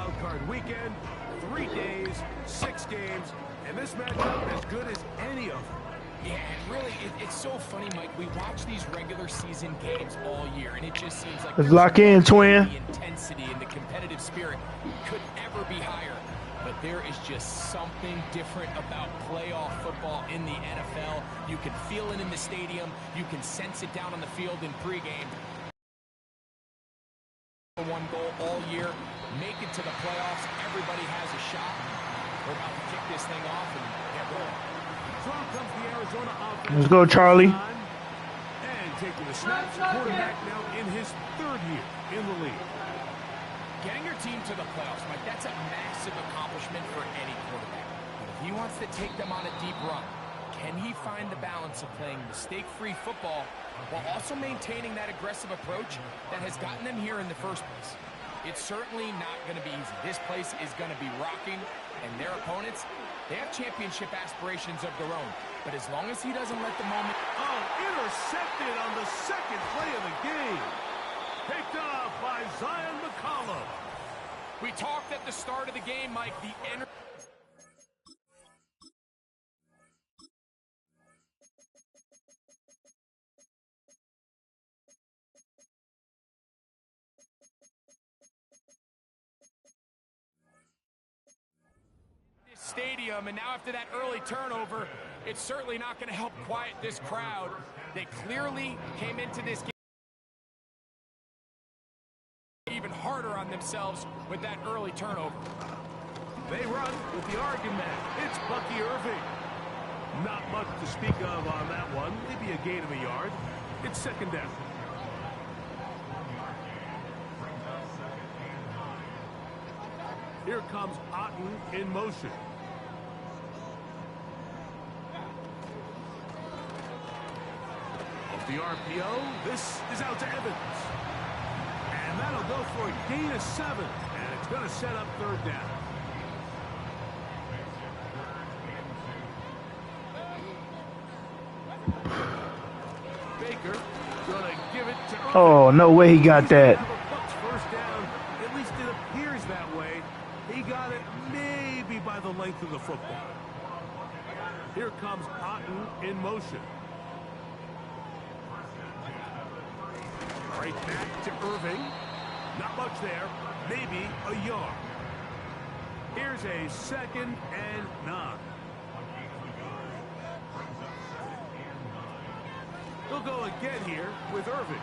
Wildcard weekend, 3 days, 6 games, and this matchup as good as any of them. Yeah, and really, it's so funny, Mike. We watch these regular season games all year, and it just seems like let's lock in, twin. The intensity and the competitive spirit could ever be higher. But there is just something different about playoff football in the NFL. You can feel it in the stadium. You can sense it down on the field in pregame. One goal all year, make it to the playoffs. Everybody has a shot. We're about to kick this thing off and get rolling. Comes the Arizona offense. Let's go, Charlie. And taking the snaps, quarterback now in his 3rd year in the league. Getting your team to the playoffs, Mike, that's a massive accomplishment for any quarterback. But if he wants to take them on a deep run, can he find the balance of playing mistake-free football while also maintaining that aggressive approach that has gotten them here in the first place? It's certainly not going to be easy. This place is going to be rocking, and their opponents, they have championship aspirations of their own. But as long as he doesn't let the moment... Oh, intercepted on the 2nd play of the game. Picked off by Zion McCollum. We talked at the start of the game, Mike, the energy... Stadium, and now after that early turnover, it's certainly not going to help quiet this crowd. They clearly came into this game even harder on themselves with that early turnover. They run with the argument. It's Bucky Irving. Not much to speak of on that one. Maybe a gain of a yard. It's 2nd down. Here comes Otten in motion. Off the RPO, this is out to Evans. And that'll go for a gain of 7. And it's going to set up 3rd down. Baker going to give it to Irving. Oh, no way he got that. First down. At least it appears that way. He got it maybe by the length of the football. Here comes Otten in motion. Right back to Irving. Not much there. Maybe a yard. Here's a 2nd and 9. They'll go again here with Irving.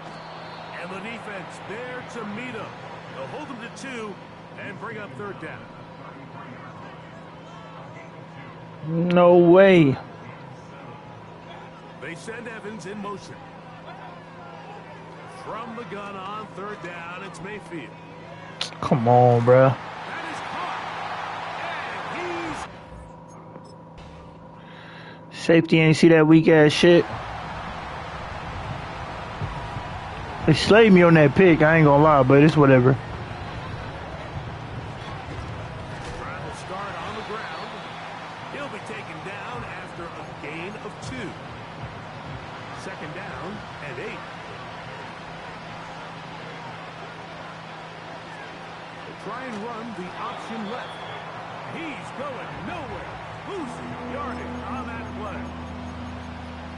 And the defense there to meet him. They'll hold him to 2 and bring up 3rd down. No way. They send Evans in motion. From the gun on 3rd down, it's Mayfield. Come on, bro. That is caught. And he's... Safety ain't see that weak ass shit. They slayed me on that pick, I ain't gonna lie, but it's whatever. Trying to start on the ground. He'll be taken down after a gain of 2. 2nd down and 8. Try and run the option left. He's going nowhere. Losing yardage on that play.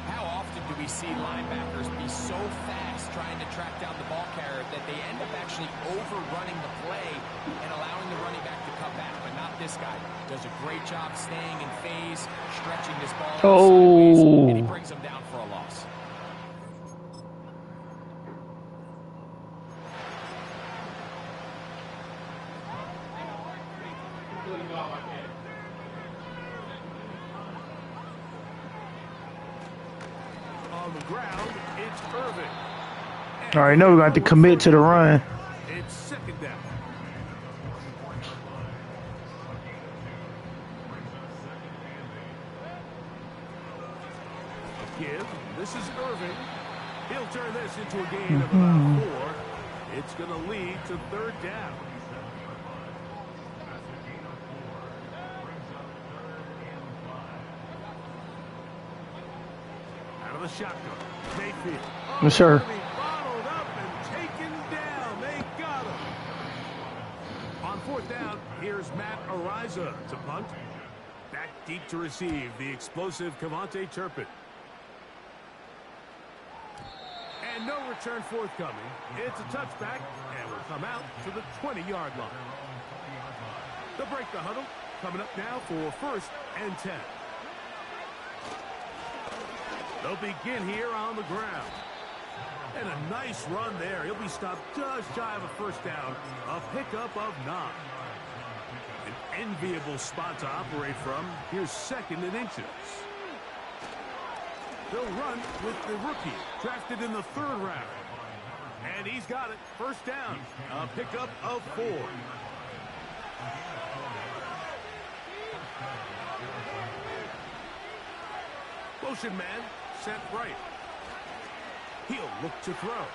How often do we see linebackers be so fast trying to track down the ball carrier that they end up actually overrunning the play and allowing the running back to cut back? But not this guy. Does a great job staying in phase, stretching this ball out sideways, and he brings them down for a loss. On the ground, it's Irving. All right, now we're going to have to commit to the run. It's 2nd down. Give. This is Irving. He'll turn this into a gain of about 4. It's going to lead to 3rd down. Out of the shotgun. Mayfield. Yes, sir. Bottled up and taken down. They got him. On 4th 4th down, here's Matt Ariza to punt. Back deep to receive, the explosive Cavante Turpin. And no return forthcoming. It's a touchback, and will come out to the 20-yard line. They'll break the huddle. Coming up now for 1st and 10. They'll begin here on the ground. And a nice run there. He'll be stopped just shy of a 1st down. A pickup of 9. An enviable spot to operate from. Here's 2nd and inches. They'll run with the rookie, drafted in the 3rd round. And he's got it. 1st down. A pickup of 4. Motion man set right. He'll look to throw.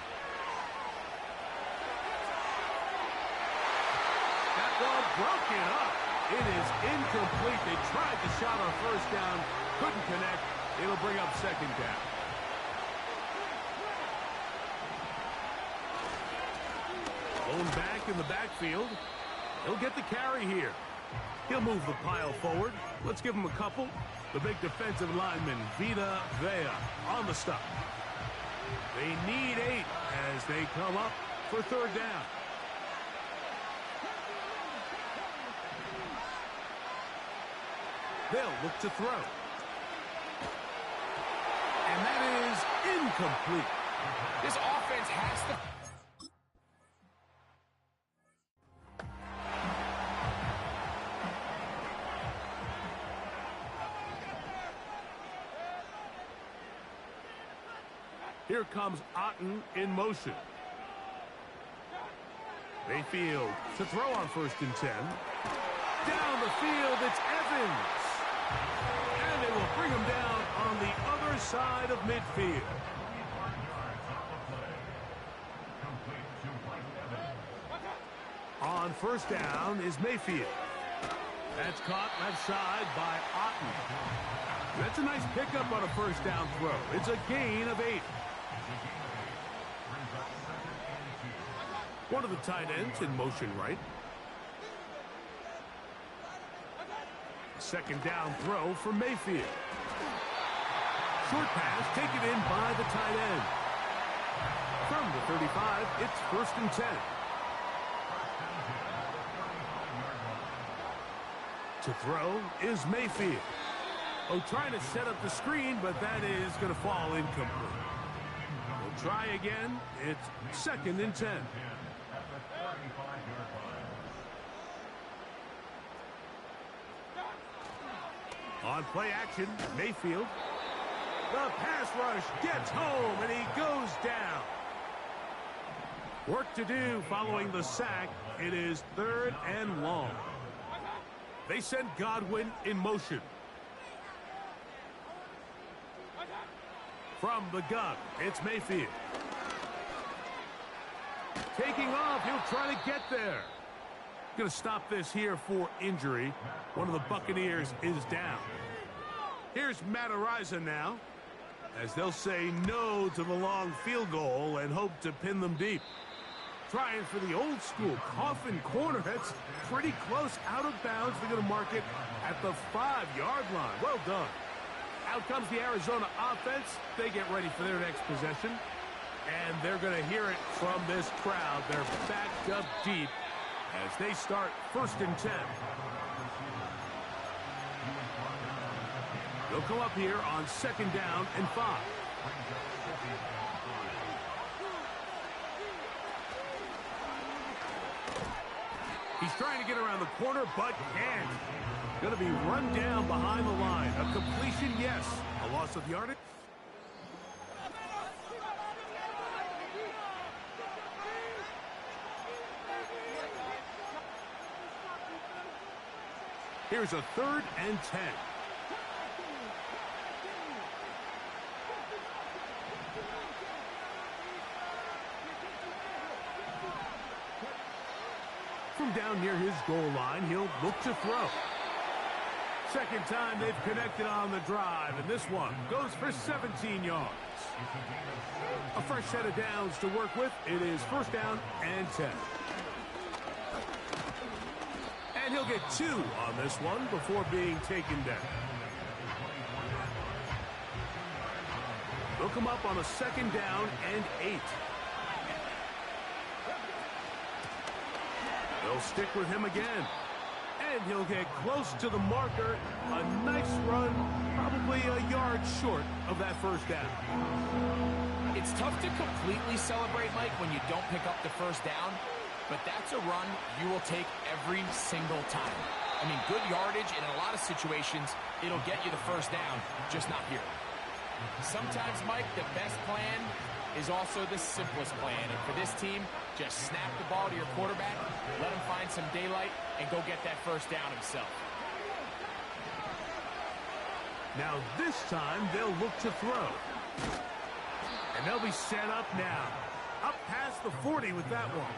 That ball broken up. It is incomplete. They tried the shot on 1st down. Couldn't connect. It'll bring up 2nd down. Blown back in the backfield. He'll get the carry here. He'll move the pile forward. Let's give him a couple. The big defensive lineman, Vita Vea, on the stop. They need 8 as they come up for 3rd down. They'll look to throw. And that is incomplete. This offense has to... Here comes Otten in motion. Mayfield to throw on 1st and 10. Down the field, it's Evans. And they will bring him down on the other side of midfield. On 1st down is Mayfield. That's caught left side by Otten. That's a nice pickup on a 1st down throw. It's a gain of 8. One of the tight ends in motion right. 2nd down throw for Mayfield. Short pass taken in by the tight end. From the 35, it's 1st and 10. To throw is Mayfield. Oh, trying to set up the screen, but that is going to fall incomplete. We'll try again. It's 2nd and 10. On play action, Mayfield. The pass rush gets home, and he goes down. Work to do following the sack. It is 3rd and long. They send Godwin in motion. From the gun, it's Mayfield. Taking off, he'll try to get there. Going to stop this here for injury. One of the Buccaneers is down. Here's Matt Ariza now, as they'll say no to the long field goal and hope to pin them deep. Trying for the old school coffin corner. That's pretty close out of bounds. They're going to mark it at the 5-yard line. Well done. Out comes the Arizona offense. They get ready for their next possession. And they're going to hear it from this crowd. They're backed up deep as they start 1st and 10. They'll come up here on 2nd down and 5. He's trying to get around the corner, but can't. Going to be run down behind the line. A completion, yes. A loss of yardage. Here's a 3rd and 10. From down near his goal line, he'll look to throw. 2nd time they've connected on the drive, and this one goes for 17 yards. A fresh set of downs to work with. It is 1st down and 10. he'll get 2 on this one before being taken down. They'll come up on a 2nd down and 8. They'll stick with him again. And he'll get close to the marker. A nice run, probably a yard short of that 1st down. It's tough to completely celebrate, Mike, when you don't pick up the 1st down. But that's a run you will take every single time. I mean, good yardage, and in a lot of situations, it'll get you the 1st down, just not here. Sometimes, Mike, the best plan is also the simplest plan. And for this team, just snap the ball to your quarterback, let him find some daylight, and go get that 1st down himself. Now this time, they'll look to throw. And they'll be set up now. Up past the 40 with that one.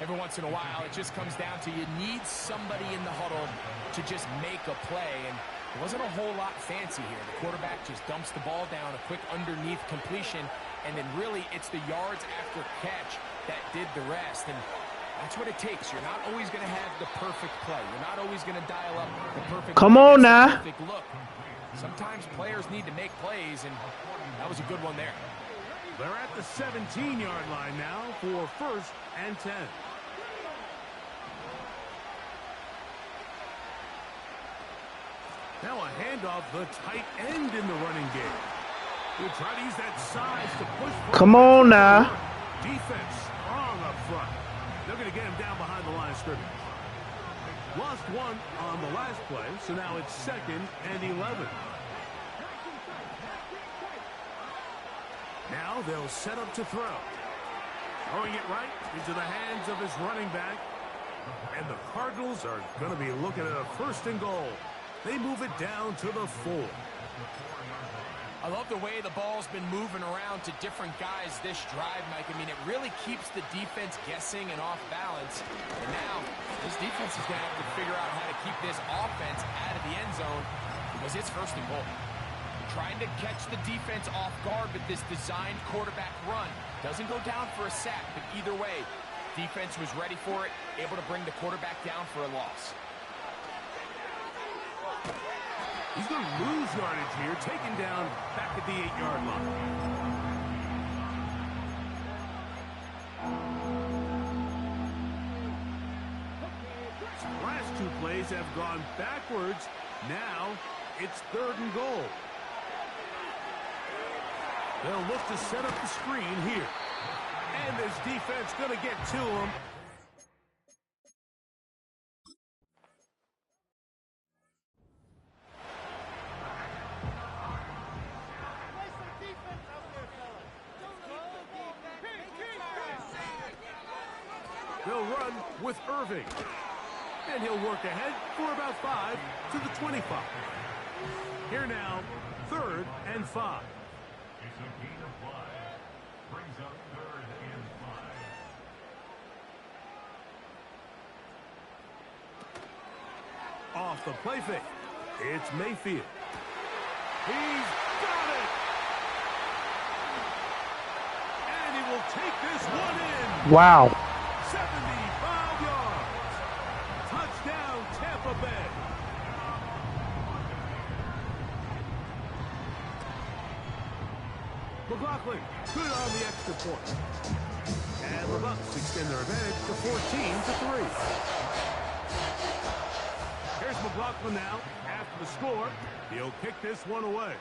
Every once in a while, it just comes down to you need somebody in the huddle to just make a play. And it wasn't a whole lot fancy here. The quarterback just dumps the ball down, a quick underneath completion, and then really it's the yards after catch that did the rest. And that's what it takes. You're not always going to have the perfect play. You're not always going to dial up the perfect Come on now. perfect look. Sometimes players need to make plays, and that was a good one there. They're at the 17-yard line now for 1st and 10. Now a handoff, the tight end in the running game. We'll try to use that size to push. Come on now. Defense strong up front. They're going to get him down behind the line of scrimmage. Lost 1 on the last play, so now it's 2nd and 11. Now they'll set up to throw. Throwing it right into the hands of his running back. And the Cardinals are going to be looking at a 1st and goal. They move it down to the 4. I love the way the ball's been moving around to different guys this drive, Mike. I mean, it really keeps the defense guessing and off balance. And now, this defense is going to have to figure out how to keep this offense out of the end zone because it's 1st and goal. Trying to catch the defense off guard with this designed quarterback run. Doesn't go down for a sack, but either way, defense was ready for it, able to bring the quarterback down for a loss. He's going to lose yardage here, taken down back at the 8-yard line. Last 2 plays have gone backwards. Now it's 3rd and goal. They'll look to set up the screen here. And this defense going to get to him. They'll run with Irving. And he'll work ahead for about 5 to the 25. Here now, 3rd and 5. It's a gain of 5. Brings up 3rd and 5. Off the play fake. It's Mayfield. He's got it! And he will take this one in. Wow. 75 yards. Touchdown, Tampa Bay. McLaughlin, good on the extra point. And the Bucs extend their advantage to 14-3. Here's McLaughlin now. After the score, he'll kick this one away.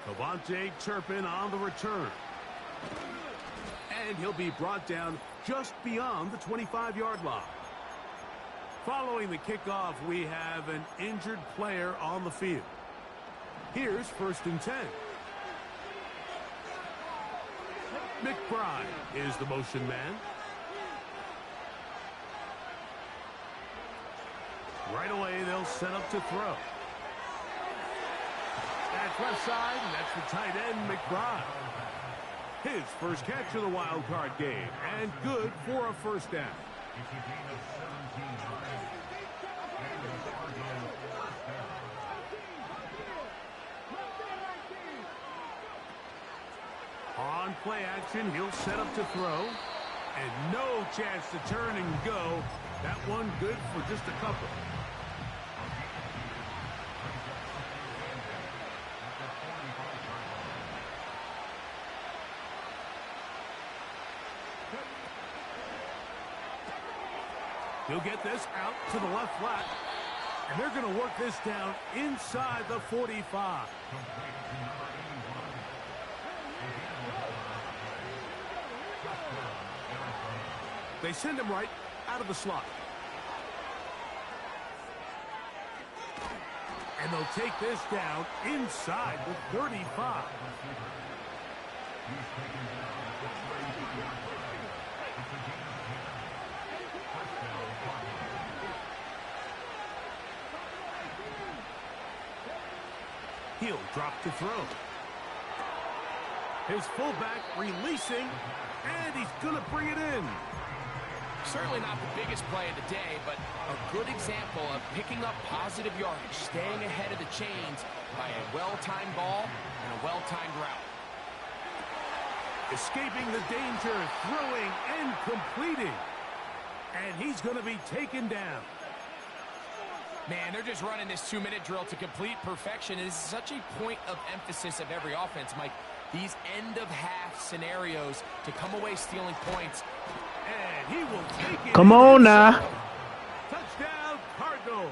Cavante Turpin on the return. And he'll be brought down just beyond the 25-yard line. Following the kickoff, we have an injured player on the field. Here's 1st and 10. McBride is the motion man. Right away, they'll set up to throw. That's left side, and that's the tight end, McBride. His first catch of the wild card game, and good for a 1st down. It's a gain of 17 yards. And the Cardinals 1st down. On play action, he'll set up to throw. And no chance to turn and go. That one good for just a couple. He'll get this out to the left flat. And they're going to work this down inside the 45. They send him right out of the slot. And they'll take this down inside the 35. He'll drop to throw. His fullback releasing, and he's going to bring it in. Certainly not the biggest play of the day, but a good example of picking up positive yardage, staying ahead of the chains by a well-timed ball and a well-timed route. Escaping the danger, throwing and completing. And he's going to be taken down. Man, they're just running this 2-minute drill to complete perfection. It is such a point of emphasis of every offense, Mike. These end-of-half scenarios to come away stealing points. And he will take it. Come on now. Touchdown, Cardinals.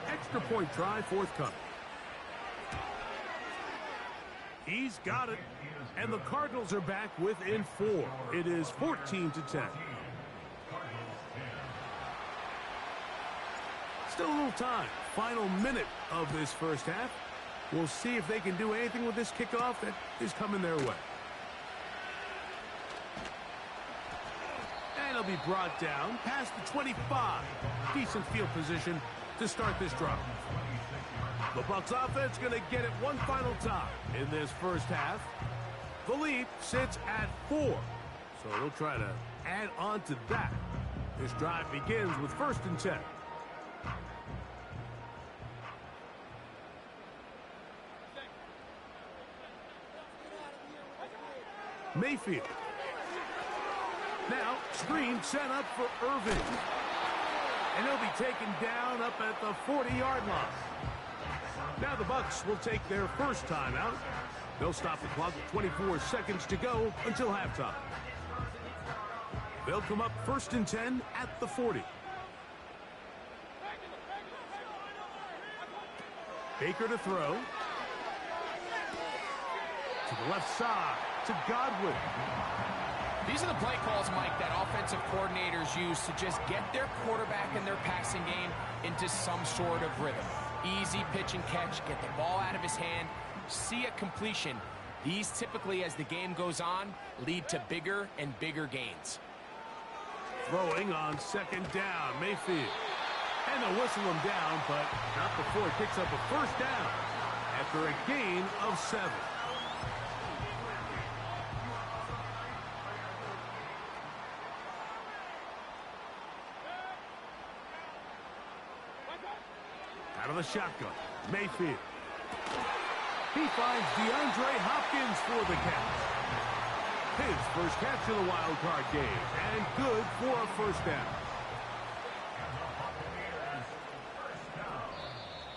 Extra point try forthcoming. He's got it. And the Cardinals are back within 4. It is 14-10. Still a little time. Final minute of this first half. We'll see if they can do anything with this kickoff that is coming their way. And he'll be brought down past the 25. Decent field position to start this drive. The Bucs offense going to get it one final time in this first half. The lead sits at 4. So they'll try to add on to that. This drive begins with 1st and 10. Mayfield. Now, screen set up for Irvin. And he'll be taken down up at the 40-yard line. Now the Bucs will take their first timeout. They'll stop the clock with 24 seconds to go until halftime. They'll come up 1st and 10 at the 40. Baker to throw. To the left side. To Godwin. These are the play calls, Mike, that offensive coordinators use to just get their quarterback and their passing game into some sort of rhythm. Easy pitch and catch, get the ball out of his hand, see a completion. These typically, as the game goes on, lead to bigger and bigger gains. Throwing on 2nd down, Mayfield. And they'll whistle him down, but not before he picks up a 1st down after a gain of 7. Out of the shotgun, Mayfield. He finds DeAndre Hopkins for the catch. His first catch of the wild card game, and good for a 1st down.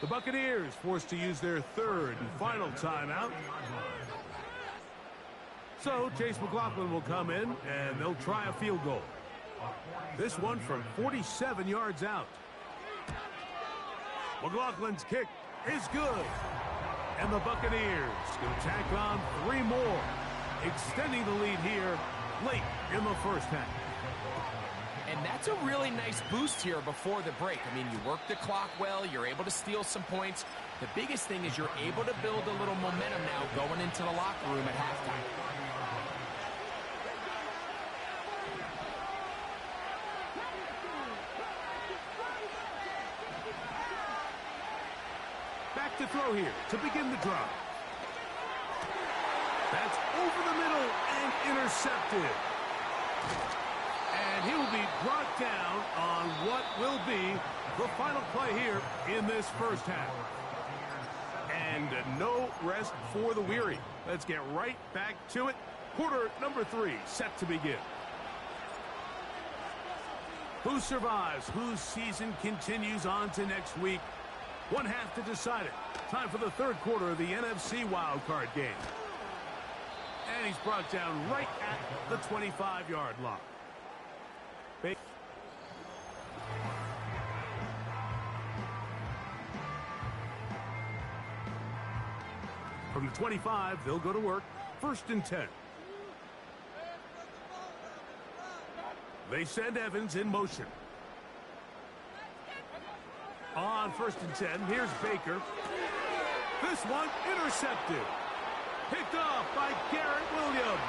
The Buccaneers forced to use their 3rd and final timeout. So Chase McLaughlin will come in, and they'll try a field goal. This one from 47 yards out. McLaughlin's kick is good. And the Buccaneers going to tack on 3 more, extending the lead here late in the first half. And that's a really nice boost here before the break. I mean, you work the clock well, you're able to steal some points. The biggest thing is you're able to build a little momentum now going into the locker room at halftime. Back to throw here to begin the drive. That's over the middle and intercepted. And he will be brought down on what will be the final play here in this first half. And no rest for the weary. Let's get right back to it. Quarter number 3 set to begin. Who survives? Whose season continues on to next week? One half to decide it. Time for the third quarter of the NFC Wildcard game. And he's brought down right at the 25-yard line. From the 25, they'll go to work. 1st and 10. They send Evans in motion. On 1st and 10, here's Baker. This one intercepted. Picked off by Garrett Williams.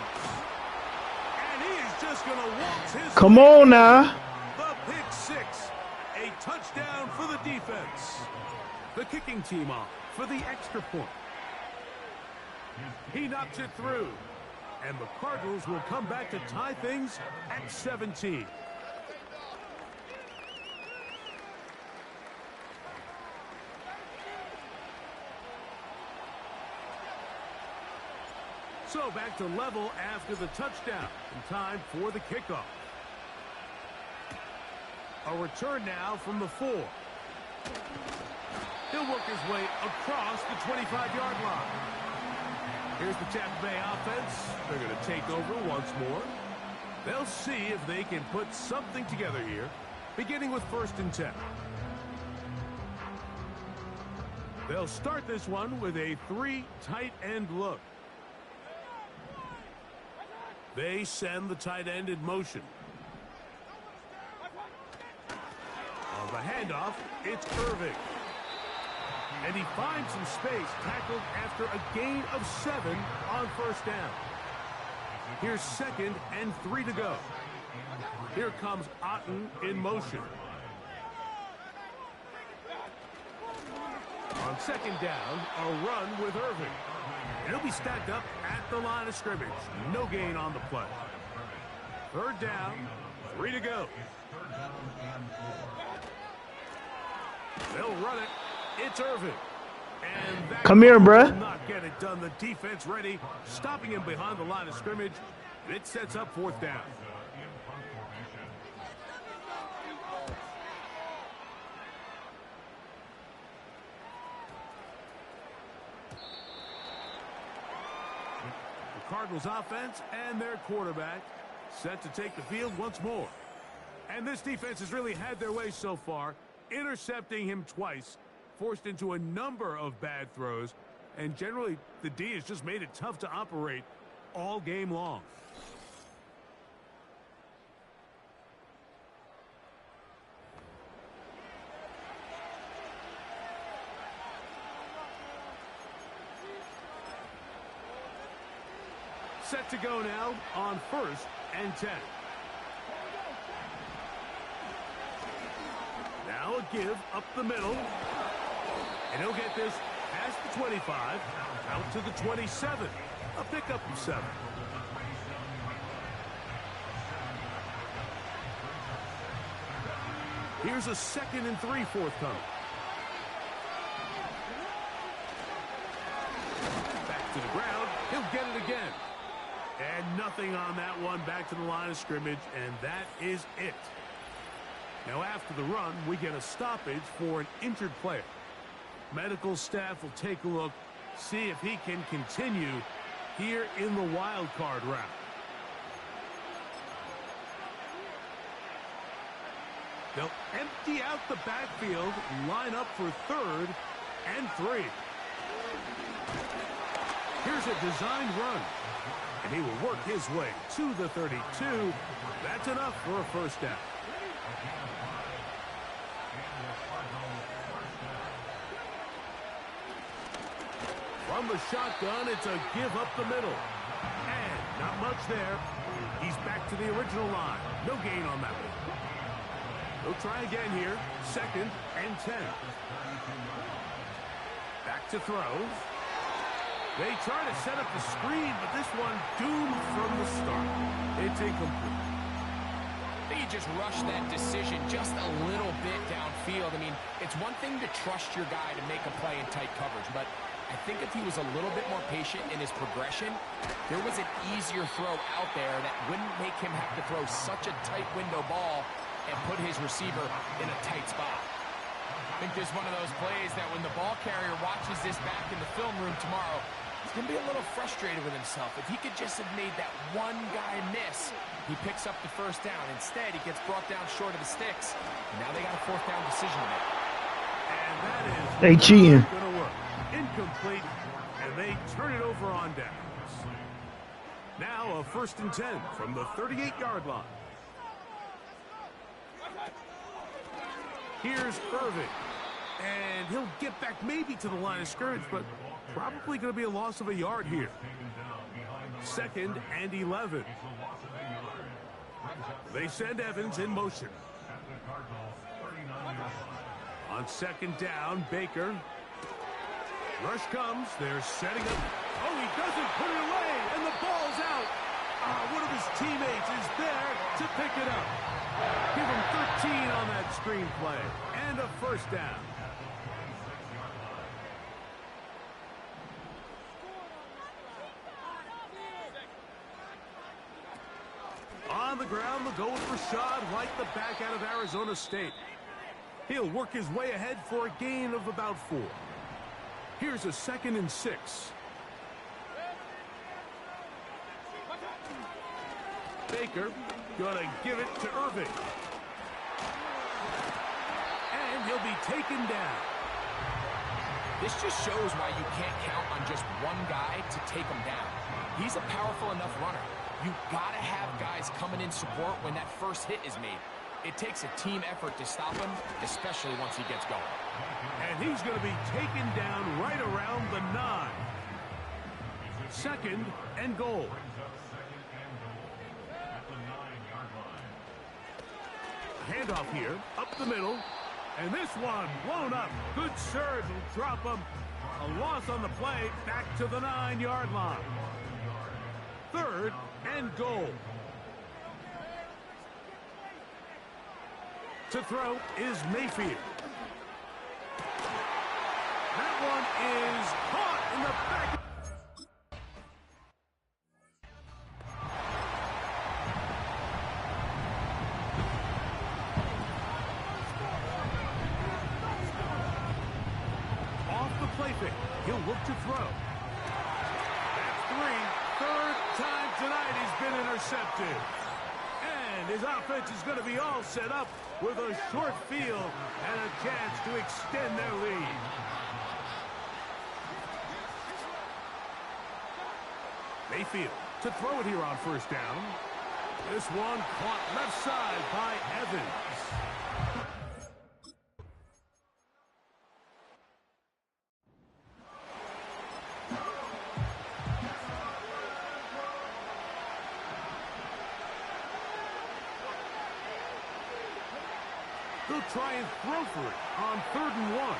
And he is just going to waltz his... Come on now. The pick 6. A touchdown for the defense. The kicking team off for the extra point. He knocks it through. And the Cardinals will come back to tie things at 17. So back to level after the touchdown. And time for the kickoff. A return now from the 4. He'll work his way across the 25-yard line. Here's the Tampa Bay offense. They're going to take over once more. They'll see if they can put something together here, beginning with 1st and 10. They'll start this one with a 3 tight end look. They send the tight end in motion. On the handoff, it's Irving. And he finds some space, tackled after a gain of 7 on 1st down. Here's 2nd and 3 to go. Here comes Otten in motion. On 2nd down, a run with Irving. And he'll be stacked up at the line of scrimmage. No gain on the play. 3rd down, 3 to go. They'll run it. It's Irving. And that Come here, bruh. will not get it done. The defense ready, stopping him behind the line of scrimmage. It sets up 4th down. The Cardinals offense and their quarterback set to take the field once more. And this defense has really had their way so far, intercepting him twice, forced into a number of bad throws, and generally the D has just made it tough to operate all game long. Set to go now on 1st and 10. Now a give up the middle. And he'll get this past the 25, out to the 27. A pickup of 7. Here's a 2nd and 3 forthcoming. Back to the ground. He'll get it again. And nothing on that one. Back to the line of scrimmage, and that is it. Now after the run, we get a stoppage for an injured player. Medical staff will take a look, see if he can continue here in the wild card round. They'll empty out the backfield, line up for 3rd and 3. Here's a designed run. And he will work his way to the 32. That's enough for a 1st down. From the shotgun, it's a give up the middle. And not much there. He's back to the original line. No gain on that one. He'll try again here. 2nd and 10. Back to throw. They try to set up the screen, but this one doomed from the start. It's incomplete. I think he just rushed that decision just a little bit downfield. I mean, it's one thing to trust your guy to make a play in tight coverage, but I think if he was a little bit more patient in his progression, there was an easier throw out there that wouldn't make him have to throw such a tight window ball and put his receiver in a tight spot. I think this is one of those plays that when the ball carrier watches this back in the film room tomorrow, he's going to be a little frustrated with himself. If he could just have made that one guy miss, he picks up the first down. Instead, he gets brought down short of the sticks. And now they got a fourth down decision to make. And that is They cheating. going to work. Incomplete, and they turn it over on downs. Now a 1st and 10 from the 38-yard line. Here's Irving. And he'll get back maybe to the line of scrimmage, but probably going to be a loss of a yard here. 2nd and 11. They send Evans in motion. On 2nd down, Baker. Rush comes. They're setting up. Oh, he doesn't put it away, and the ball's out. One of his teammates is there to pick it up. Give him 13 on that screen play, and a 1st down. On the ground, they'll go with Rashad White, the back out of Arizona State. He'll work his way ahead for a gain of about 4. Here's a 2nd and 6. Baker gonna give it to Irving. And he'll be taken down. This just shows why you can't count on just one guy to take him down. He's a powerful enough runner. You gotta have guys coming in support when that first hit is made. It takes a team effort to stop him, especially once he gets going. And he's going to be taken down right around the 9. 2nd and goal. Handoff here, up the middle. And this one blown up. Good surge will drop him. A loss on the play, back to the 9-yard line. 3rd and goal. To throw is Mayfield. That one is caught in the back. Off the play fake. He'll look to throw. That's 3. 3rd time tonight he's been intercepted. And his offense is going to be all set up with a short field and a chance to extend their lead. Mayfield to throw it here on 1st down. This one caught left side by Evans. They'll try and throw for it on 3rd and 1.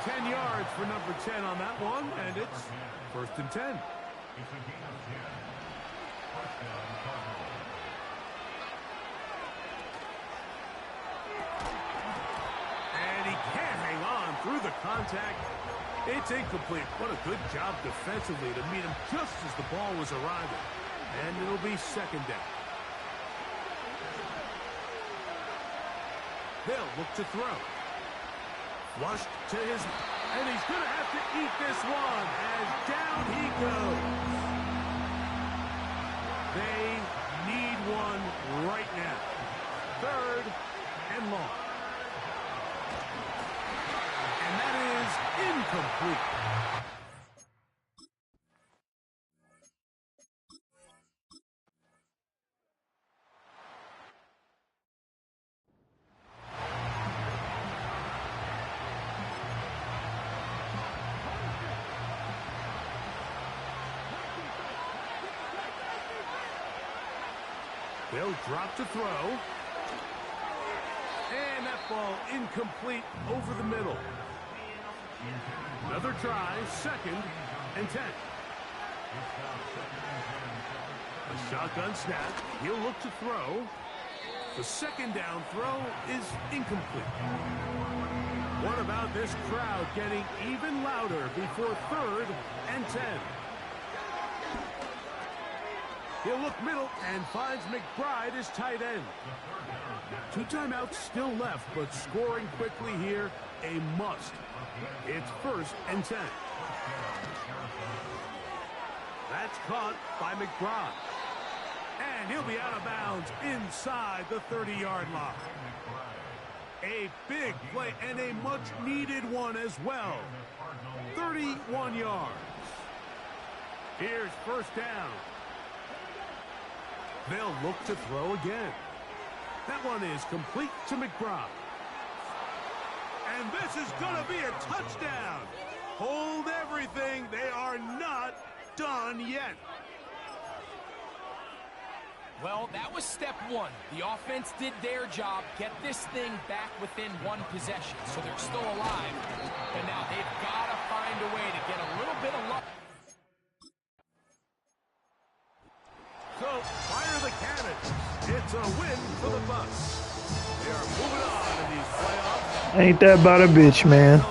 10 yards for number 10 on that one, and it's 1st and 10. And he can't hang on through the contact. It's incomplete. What a good job defensively to meet him just as the ball was arriving. And it'll be 2nd down. They'll look to throw. Flushed to his... And he's going to have to eat this one as down he goes. They need one right now. 3rd and long. And that is incomplete. They'll drop to throw. And that ball incomplete over the middle. Another try, 2nd and 10. A shotgun snap. He'll look to throw. The 2nd down throw is incomplete. What about this crowd getting even louder before 3rd and 10? He'll look middle and finds McBride as tight end. 2 timeouts still left, but scoring quickly here, a must. It's 1st and 10. That's caught by McBride. And he'll be out of bounds inside the 30-yard line. A big play and a much-needed one as well. 31 yards. Here's 1st down. They'll look to throw again. That one is complete to McBride. And this is going to be a touchdown. Hold everything. They are not done yet. Well, that was step 1. The offense did their job, get this thing back within 1 possession, so they're still alive. But now they've got to find a way to get a little bit of luck. So, fire the cannons. It's a win for the Bucs. They are moving on in these playoffs. Ain't that about a bitch, man?